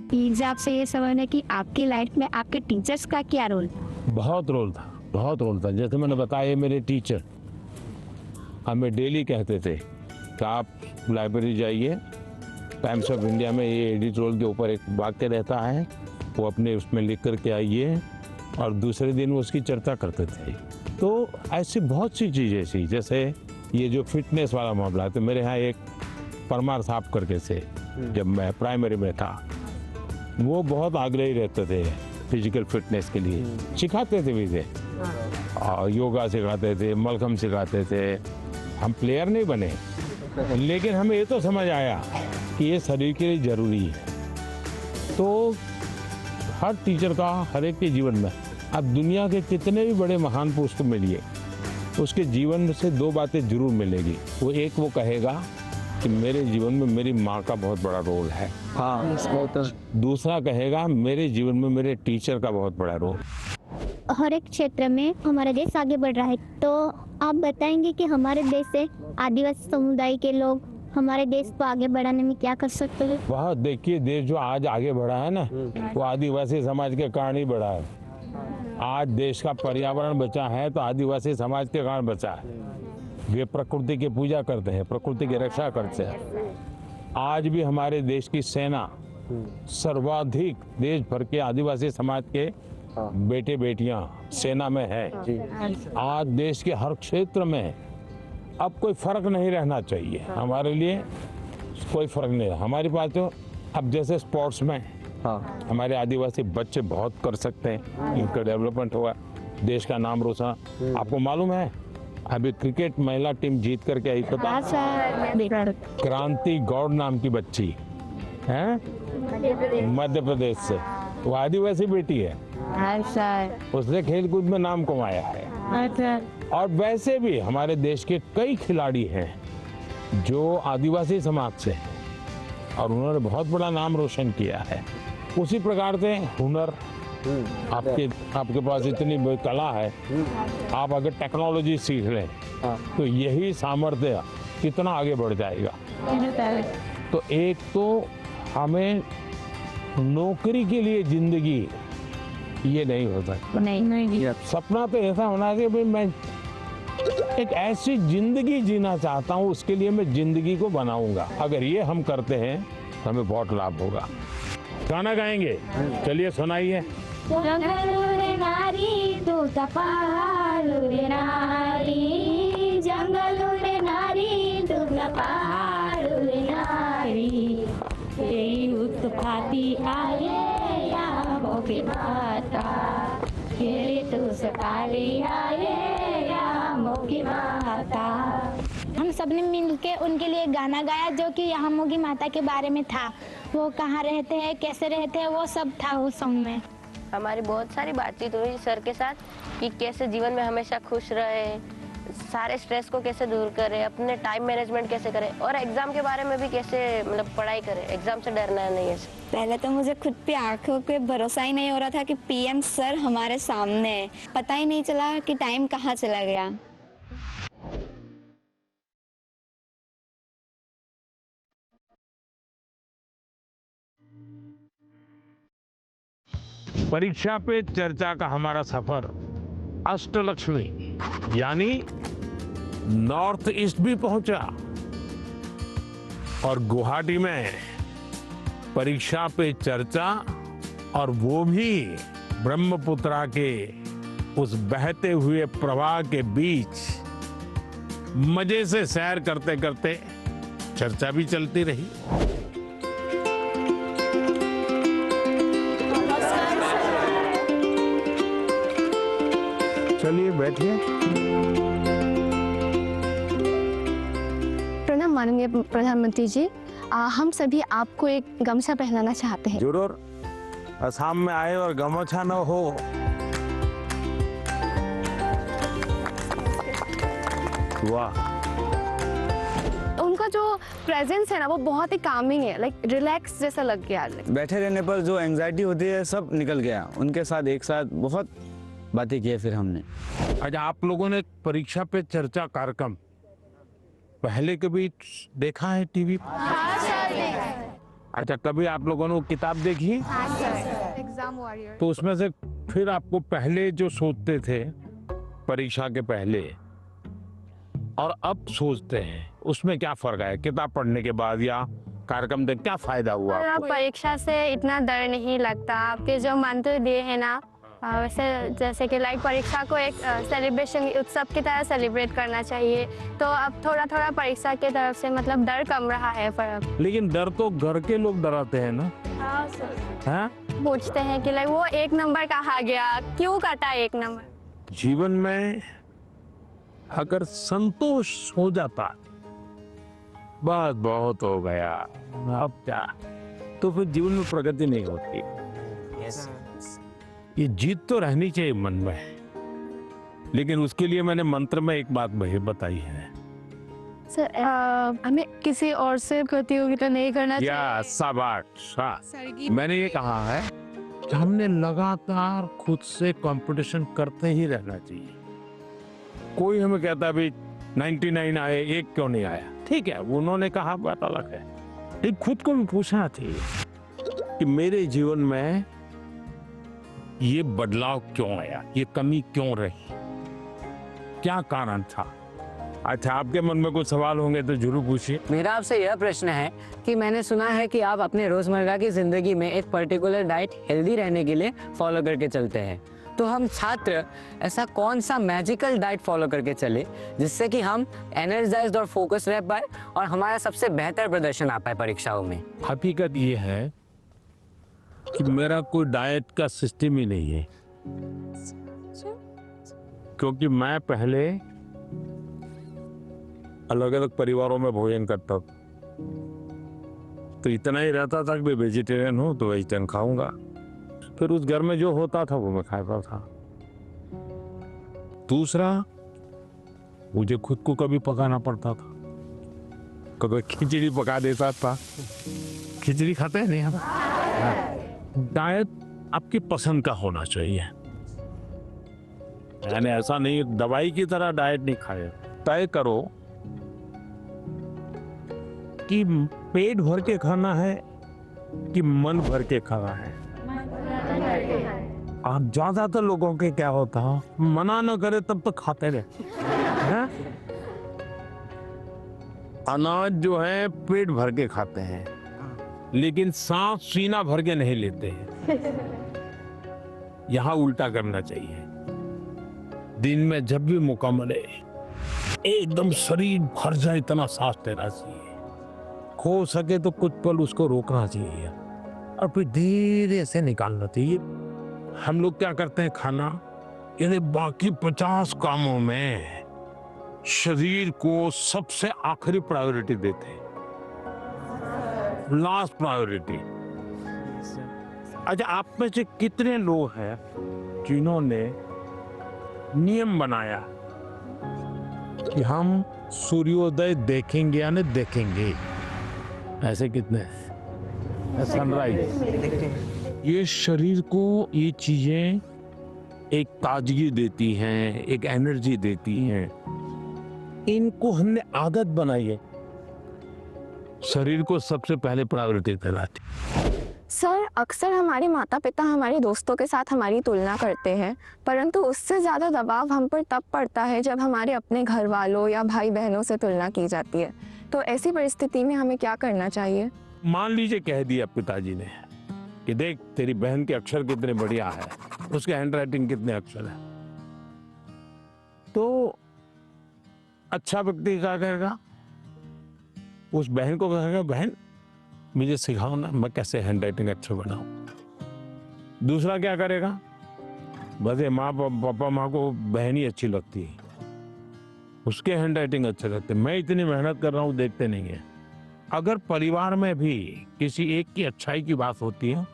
प्लीज आपसे ये सवाल है कि आपकी लाइफ में आपके टीचर्स का क्या रोल? बहुत रोल था, बहुत रोल था। जैसे मैंने बताया, मेरे टीचर हमें डेली कहते थे कि आप लाइब्रेरी जाइए, टाइम्स ऑफ इंडिया में ये एडिटोरियल के ऊपर एक वाक्य रहता है, वो अपने उसमें लिख करके आइए, और दूसरे दिन वो उसकी चर्चा करते थे। तो ऐसी बहुत सी चीज़ें थी, जैसे ये जो फिटनेस वाला मामला है, तो मेरे यहाँ एक परमार साहब करके से, जब मैं प्राइमरी में था, वो बहुत आग्रही रहते थे फिजिकल फिटनेस के लिए, सिखाते थे भी थे, और योगा सिखाते थे, मलखम सिखाते थे। हम प्लेयर नहीं बने, लेकिन हमें ये तो समझ आया कि ये शरीर के लिए ज़रूरी है। तो हर टीचर का हर एक के जीवन में, अब दुनिया के कितने भी बड़े महान पुरुष को मिलिए, उसके जीवन में से 2 बातें जरूर मिलेगी। वो एक वो कहेगा कि मेरे जीवन में मेरी माँ का बहुत बड़ा रोल है, हाँ। दूसरा कहेगा मेरे जीवन में मेरे टीचर का बहुत बड़ा रोल। हर एक क्षेत्र में हमारा देश आगे बढ़ रहा है, तो आप बताएंगे कि हमारे देश से आदिवासी समुदाय के लोग हमारे देश को आगे बढ़ाने में क्या कर सकते हैं? वह देखिए, देश जो आज आगे बढ़ा है ना, वो आदिवासी समाज के कारण ही बढ़ा है। आज देश का पर्यावरण बचा है तो आदिवासी समाज के कारण बचा है। वे प्रकृति की पूजा करते हैं, प्रकृति की रक्षा करते हैं। आज भी हमारे देश की सेना सर्वाधिक देश भर के आदिवासी समाज के बेटे बेटियां सेना में है। आज देश के हर क्षेत्र में अब कोई फर्क नहीं रहना चाहिए, हमारे लिए कोई फर्क नहीं है। हमारे पास तो अब जैसे स्पोर्ट्स में हमारे आदिवासी बच्चे बहुत कर सकते हैं, इनका डेवलपमेंट हुआ, देश का नाम रोशन। आपको मालूम है अभी क्रिकेट महिला टीम जीत करके आई, पता? क्रांति गौड़ नाम की बच्ची है, मध्य प्रदेश से, वो आदिवासी बेटी है, उसने खेलकूद में नाम कमाया है। और वैसे भी हमारे देश के कई खिलाड़ी हैं जो आदिवासी समाज से हैं और उन्होंने बहुत बड़ा नाम रोशन किया है। उसी प्रकार से हुनर, आपके पास इतनी कला है, आप अगर टेक्नोलॉजी सीख लें तो यही सामर्थ्य कितना आगे बढ़ जाएगा। तो एक तो हमें नौकरी के लिए जिंदगी ये नहीं हो सकता, नहीं। सपना तो ऐसा होना चाहिए भाई, मैं एक ऐसी जिंदगी जीना चाहता हूँ, उसके लिए मैं जिंदगी को बनाऊंगा। अगर ये हम करते हैं तो हमें बहुत लाभ होगा। गाना गाएंगे, चलिए सुनाइए। नारी तू तपालू रे नारी, जंगलू रे नारी तू तपालू रे नारी, तेरी उत्पाती आए या मोके माता, तेरी तू सताली आए या मोकी माता। हम सबने मिलके उनके लिए गाना गाया जो कि यहाँ मोगी माता के बारे में था। वो कहाँ रहते हैं, कैसे रहते हैं, वो सब था उस सॉन्ग में। हमारी बहुत सारी बातचीत हुई सर के साथ कि कैसे जीवन में हमेशा खुश रहे, सारे स्ट्रेस को कैसे दूर करें, अपने टाइम मैनेजमेंट कैसे करें, और एग्जाम के बारे में भी कैसे मतलब पढ़ाई करें, एग्जाम से डरना नहीं है। पहले तो मुझे खुद पे आंखों पे भरोसा ही नहीं हो रहा था कि पीएम सर हमारे सामने है। पता ही नहीं चला कि टाइम कहाँ चला गया। परीक्षा पे चर्चा का हमारा सफर अष्टलक्ष्मी यानी नॉर्थ ईस्ट भी पहुंचा और गुवाहाटी में परीक्षा पे चर्चा, और वो भी ब्रह्मपुत्रा के उस बहते हुए प्रवाह के बीच मजे से सैर करते करते चर्चा भी चलती रही। चलिए बैठिए। प्रणाम माननीय प्रधानमंत्री जी, हम सभी आपको एक गमछा पहनाना चाहते हैं। जरूर। असम में आए और गमछा न हो, वाह। उनका जो प्रेजेंस है ना वो बहुत ही कामिंग है, लाइक रिलैक्स जैसा लग गया। बैठे रहने पर जो एंजाइटी होती है सब निकल गया। उनके साथ एक साथ बहुत बातें की फिर हमने। अच्छा, आप लोगों ने परीक्षा पे चर्चा कार्यक्रम पहले कभी देखा है टीवी पर? अच्छा, कभी आप लोगों ने वो किताब देखी? Exam warrior. तो उसमें से फिर आपको पहले जो सोचते थे परीक्षा के पहले और अब सोचते हैं, उसमें क्या फर्क है? किताब पढ़ने के बाद या कार्यक्रम देख क्या फायदा हुआ आपको? परीक्षा से इतना डर नहीं लगता। आपके जो मंत्र दिए हैं ना, वैसे जैसे कि लाइक परीक्षा को एक सेलिब्रेशन उत्सव की तरह सेलिब्रेट करना चाहिए, तो अब थोड़ा थोड़ा परीक्षा की तरफ से मतलब डर कम रहा है। पर लेकिन डर तो घर के लोग डराते हैं ना। हाँ? पूछते हैं कि लाइक वो 1 नंबर कहाँ गया, क्यों कटा 1 नंबर। जीवन में अगर संतोष हो जाता बस बहुत हो गया, अब क्या, तो फिर जीवन में प्रगति नहीं होती। ये जीत तो रहनी चाहिए मन में, लेकिन उसके लिए मैंने मंत्र में एक बात बताई है। सर, हमें किसी और से प्रतियोगिता नहीं करना चाहिए। या शाबाश। मैंने ये कहा है कि हमने लगातार खुद से कंपटीशन करते ही रहना चाहिए। कोई हमें कहता भी 99 आए, 1 क्यों नहीं आया? ठीक है, उन्होंने कहा, बात अलग है। लेकिन खुद को भी पूछना चाहिए कि मेरे जीवन में ये बदलाव क्यों आया, ये कमी क्यों रही, क्या कारण था? अच्छा, आपके मन में कुछ सवाल होंगे तो जरूर पूछिए। मेरा आपसे यह प्रश्न है कि मैंने सुना है कि आप अपने रोजमर्रा की जिंदगी में एक पर्टिकुलर डाइट हेल्दी रहने के लिए फॉलो करके चलते हैं, तो हम छात्र ऐसा कौन सा मैजिकल डाइट फॉलो करके चले जिससे कि हम एनर्जाइज्ड और फोकस रह पाए और हमारा सबसे बेहतर प्रदर्शन आ पाए परीक्षाओं में? हकीकत ये है कि मेरा कोई डाइट का सिस्टम ही नहीं है, क्योंकि मैं पहले अलग अलग परिवारों में भोजन करता था, तो इतना ही रहता था कि मैं वेजिटेरियन हूं तो वेजिटेरियन खाऊंगा, फिर उस घर में जो होता था वो मैं खाता था। दूसरा, मुझे खुद को कभी पकाना पड़ता था, कभी खिचड़ी पका देता था। खिचड़ी खाते हैं नहीं हम। डाइट आपकी पसंद का होना चाहिए, यानी ऐसा नहीं दवाई की तरह डाइट नहीं खाए। तय करो कि पेट भर के खाना है कि मन भर के खाना है। आप ज्यादातर लोगों के क्या होता है, मना न करे तब तो खाते रहे। अनाज जो है पेट भर के खाते हैं, लेकिन सांस सीना भर के नहीं लेते हैं। यहां उल्टा करना चाहिए। दिन में जब भी मौका मिले एकदम शरीर भर जाए इतना सांस लेना चाहिए। हो सके तो कुछ पल उसको रोकना चाहिए और फिर धीरे से निकालना चाहिए। हम लोग क्या करते हैं, खाना यानी बाकी 50 कामों में शरीर को सबसे आखिरी प्रायोरिटी देते हैं, लास्ट प्रायोरिटी। अच्छा, आप में से कितने लोग हैं जिन्होंने नियम बनाया कि हम सूर्योदय देखेंगे या नहीं देखेंगे? ऐसे कितने? सनराइज। ये शरीर को ये चीजें एक ताजगी देती हैं, एक एनर्जी देती हैं। इनको हमने आदत बनाई है, शरीर को सबसे पहले प्रायोरिटी दिलाती। सर, अक्सर हमारे माता पिता हमारे दोस्तों के साथ हमारी तुलना करते हैं, परंतु उससे ज़्यादा दबाव हम पर तब पड़ता है जब हमारे अपने घर वालों या भाई बहनों से तुलना की जाती है। तो ऐसी परिस्थिति में हमें क्या करना चाहिए? मान लीजिए कह दिया पिताजी ने कि देख तेरी बहन के अक्षर कितने बढ़िया है, उसके हैंडराइटिंग कितने अक्षर है, तो अच्छा व्यक्ति क्या कहेगा? उस बहन को कहेगा बहन मुझे सिखाओ ना मैं कैसे हैंडराइटिंग अच्छा बनाऊं। दूसरा क्या करेगा? बस ये माँ पापा माँ को बहन ही अच्छी लगती है, उसके हैंडराइटिंग अच्छे लगते, मैं इतनी मेहनत कर रहा हूँ देखते नहीं है। अगर परिवार में भी किसी एक की अच्छाई की बात होती है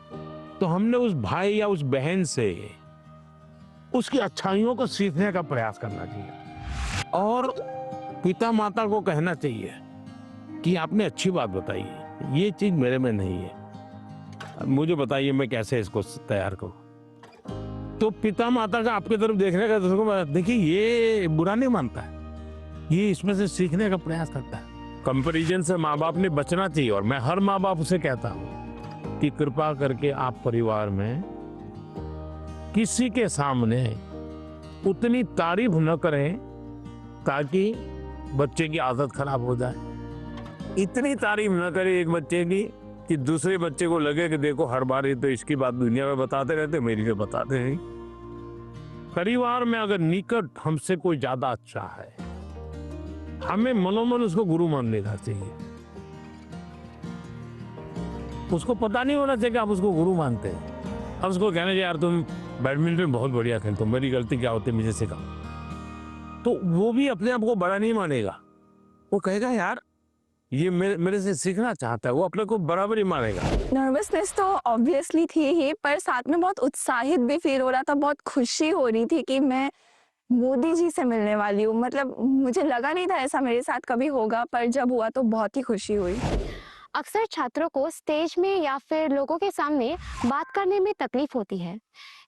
तो हमने उस भाई या उस बहन से उसकी अच्छाइयों को सीखने का प्रयास करना चाहिए और पिता माता को कहना चाहिए कि आपने अच्छी बात बताई, ये चीज मेरे में नहीं है, मुझे बताइए मैं कैसे इसको तैयार करूं। तो पिता माता का आपकी तरफ देखने का, देखिए ये बुरा नहीं मानता है, ये इसमें से सीखने का प्रयास करता है। कंपैरिजन से माँ बाप ने बचना चाहिए और मैं हर माँ बाप से कहता हूँ कि कृपा करके आप परिवार में किसी के सामने उतनी तारीफ न करें ताकि बच्चे की आदत खराब हो जाए। इतनी तारीफ न करें एक बच्चे की कि दूसरे बच्चे को लगे कि देखो हर बार ये तो इसकी बात दुनिया में बताते रहते, मेरी तो बताते नहीं। परिवार में अगर निकट हमसे कोई ज्यादा अच्छा है, हमें मनोमन उसको गुरु मान लेना चाहिए। उसको पता नहीं होना चाहिए कि आप उसको गुरु मानते हैं। अब उसको कहना चाहिए यार तुम बैडमिंटन बहुत बढ़िया खेलते हो, मेरी गलती क्या होती है मुझे सिखाओ, तो वो भी अपने आप को बड़ा नहीं मानेगा, वो कहेगा यार ये मेरे से सीखना चाहता है, वो अपने को बराबर ही मानेगा। नर्वसनेस तो ऑब्वियसली थी ही, पर साथ में बहुत उत्साहित भी फील हो रहा था, बहुत खुशी हो रही थी कि मैं मोदी जी से मिलने वाली हूँ। मतलब मुझे लगा नहीं था ऐसा मेरे साथ कभी होगा, पर जब हुआ तो बहुत ही खुशी हुई। अक्सर छात्रों को स्टेज में या फिर लोगों के सामने बात करने में तकलीफ होती है।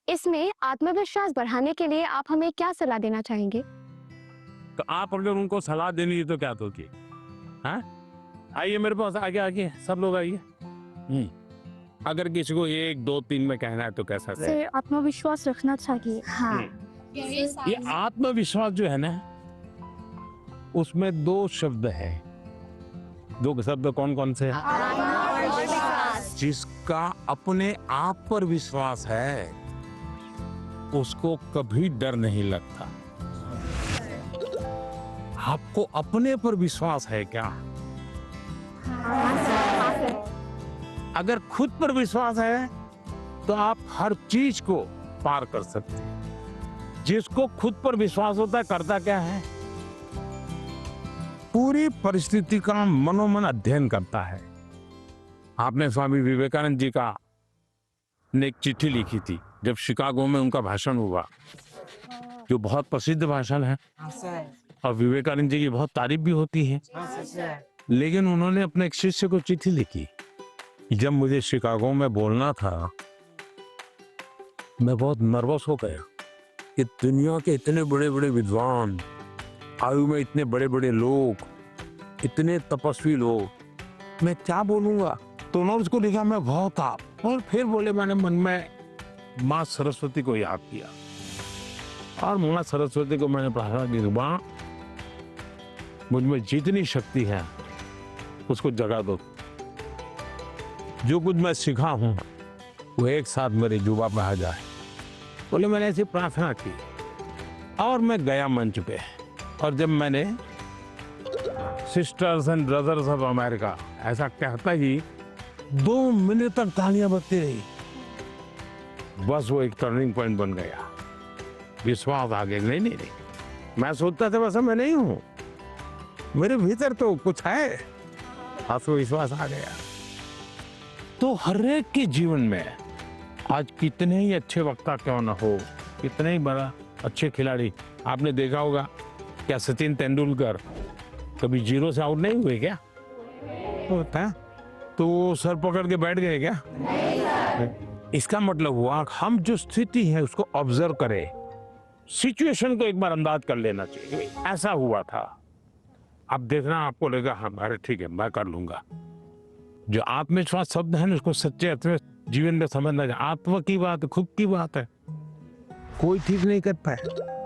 इसमें आत्मविश्वास बढ़ाने के लिए आप हमें क्या सलाह देना चाहेंगे? तो आप अगर उनको सलाह देनी है तो क्या दोगे? हाँ, आइए मेरे पास, आगे आगे सब लोग आइए। अगर किसी को 1 2 3 में कहना है तो कैसा? सर, आत्मविश्वास रखना चाहिए। हाँ, ये आत्मविश्वास जो है ना, उसमें 2 शब्द है। 2 शब्द कौन कौन से? जिसका अपने आप पर विश्वास है उसको कभी डर नहीं लगता। आपको अपने पर विश्वास है क्या? अगर खुद पर विश्वास है तो आप हर चीज को पार कर सकते हैं। जिसको खुद पर विश्वास होता है करता क्या है? पूरी परिस्थिति का मनोमन अध्ययन करता है। आपने स्वामी विवेकानंद जी का ने एक चिट्ठी लिखी थी जब शिकागो में उनका भाषण हुआ, जो बहुत प्रसिद्ध भाषण है और विवेकानंद जी की बहुत तारीफ भी होती है। लेकिन उन्होंने अपने एक शिष्य को चिट्ठी लिखी, जब मुझे शिकागो में बोलना था मैं बहुत नर्वस हो गया कि दुनिया के इतने बड़े बड़े विद्वान, आयु में इतने बड़े बड़े लोग, इतने तपस्वी लोग, मैं क्या बोलूंगा। तो उन्होंने उसको लिखा मैं बहुत था, और फिर बोले मैंने मन में माँ सरस्वती को याद किया और माँ सरस्वती को मैंने प्रार्थना की, माँ मुझ में जितनी शक्ति है उसको जगा दो, जो कुछ मैं सीखा हूं वो एक साथ मेरे जुबा पे आ जाए। बोले मैंने ऐसी प्रार्थना की और मैं गया मंच पे, और जब मैंने sisters and brothers of America ऐसा कहता ही 2 मिनट तक तालियां बजती रही। बस वो एक टर्निंग पॉइंट बन गया, विश्वास आ गया। नहीं, मैं सोचता था बस मैं नहीं हूं, मेरे भीतर तो कुछ है, आत्मविश्वास आ गया। तो हर एक के जीवन में आज कितने ही अच्छे वक्ता क्यों ना हो, कितने ही बड़ा अच्छे खिलाड़ी, आपने देखा होगा क्या सचिन तेंदुलकर कभी 0 से आउट नहीं हुए क्या? होता है तो वो सर पकड़ के बैठ गए क्या? इसका मतलब हुआ हम जो स्थिति है उसको ऑब्जर्व करें, सिचुएशन को एक बार अंदाज कर लेना चाहिए। ऐसा हुआ था, अब देखना आपको लगेगा हाँ अरे ठीक है मैं कर लूंगा। जो आत्मविश्वास शब्द है ना उसको सच्चे अर्थ में जीवन में समझना आत्मा की बात है, खुद की बात है, कोई ठीक नहीं कर पाए,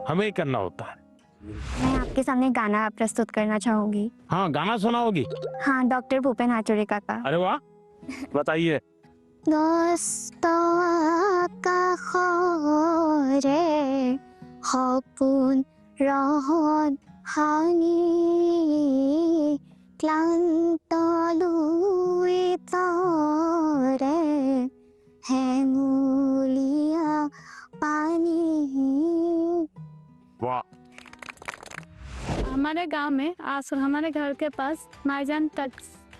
हमें ही करना होता है। मैं आपके सामने गाना प्रस्तुत करना चाहूंगी। हाँ, गाना सुनाओगी? हाँ, डॉक्टर भूपेन हाजरिका का। अरे वाह, बताइए। दोस्तों का खोरे हपुन रहन हानि क्लांत लुई तोरे हेंगुलिया पानी। वाह। हमारे गांव में हमारे घर के पास माईजान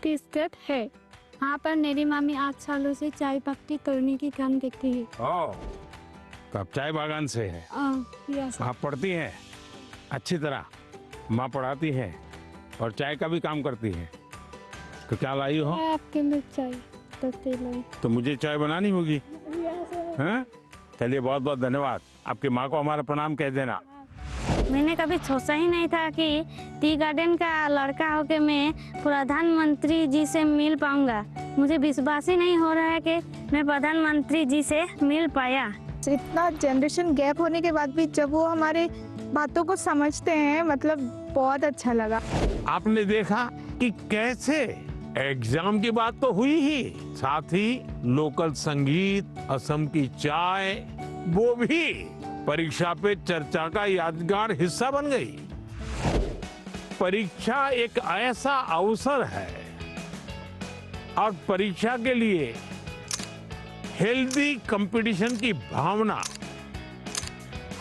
टी स्टेट है। वहाँ पर मेरी मामी 8 सालों से चाय पत्ती तोड़ने की काम देखती है। ओह, कब चाय बागान से है? यस। आप पढ़ती हैं अच्छी तरह, माँ पढ़ाती है और चाय का भी काम करती है। तो क्या लाई हो? आपके लिए चाय पत्ती लाई। तो मुझे चाय बनानी होगी। हैं? चलिए, बहुत बहुत धन्यवाद। आपकी माँ को हमारा प्रणाम कह देना। मैंने कभी सोचा ही नहीं था कि टी गार्डन का लड़का होकर मैं प्रधानमंत्री जी से मिल पाऊंगा। मुझे विश्वास ही नहीं हो रहा है कि मैं प्रधानमंत्री जी से मिल पाया। इतना जनरेशन गैप होने के बाद भी जब वो हमारे बातों को समझते हैं, मतलब बहुत अच्छा लगा। आपने देखा कि कैसे एग्जाम की बात तो हुई ही, साथ ही लोकल संगीत, असम की चाय, वो भी परीक्षा पे चर्चा का यादगार हिस्सा बन गई। परीक्षा एक ऐसा अवसर है और परीक्षा के लिए हेल्दी कंपटीशन की भावना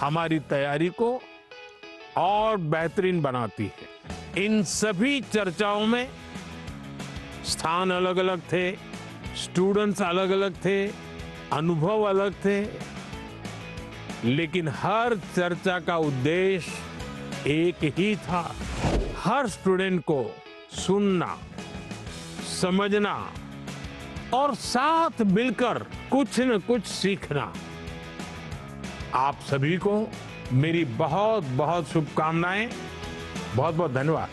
हमारी तैयारी को और बेहतरीन बनाती है। इन सभी चर्चाओं में स्थान अलग अलग थे, स्टूडेंट्स अलग अलग थे, अनुभव अलग थे, लेकिन हर चर्चा का उद्देश्य एक ही था, हर स्टूडेंट को सुनना, समझना और साथ मिलकर कुछ न कुछ सीखना। आप सभी को मेरी बहुत बहुत शुभकामनाएं, बहुत बहुत धन्यवाद।